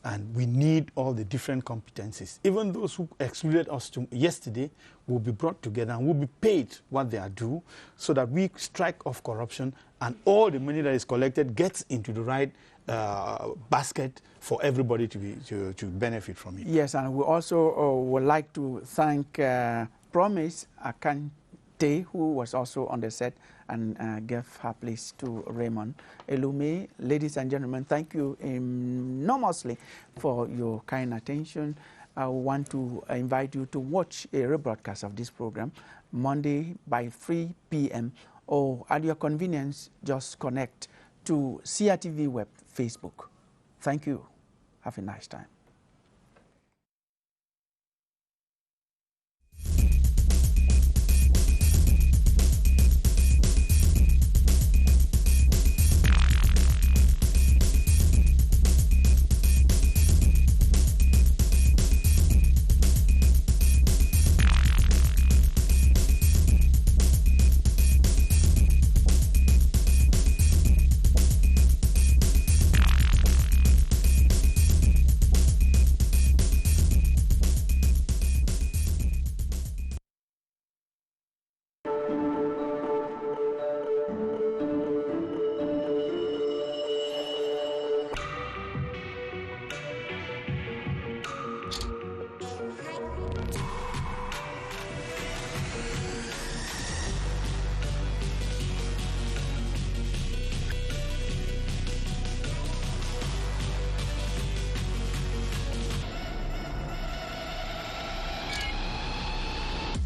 and we need all the different competencies. Even those who excluded us yesterday will be brought together and will be paid what they are due, so that we strike off corruption and all the money that is collected gets into the right basket for everybody to benefit from it. Yes, and we also would like to thank Promise Akante, who was also on the set and gave her place to Raymond Elume. Ladies and gentlemen, thank you enormously for your kind attention. I want to invite you to watch a rebroadcast of this program Monday by 3 p.m. or at your convenience, just connect to CRTV Web Facebook. Thank you. Have a nice time.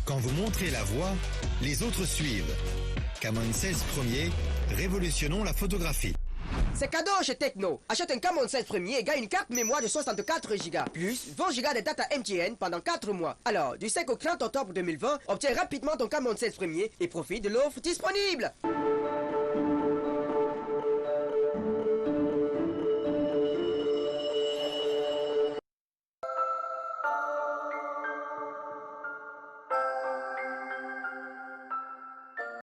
Quand vous montrez la voie, les autres suivent. Camon 16 premier, révolutionnons la photographie. C'est cadeau chez Tecno. Achète un Camon 16 premier et gagne une carte mémoire de 64 Go, plus 20 Go de data MTN pendant 4 mois. Alors, du 5 au 30 octobre 2020, obtiens rapidement ton Camon 16 premier et profite de l'offre disponible.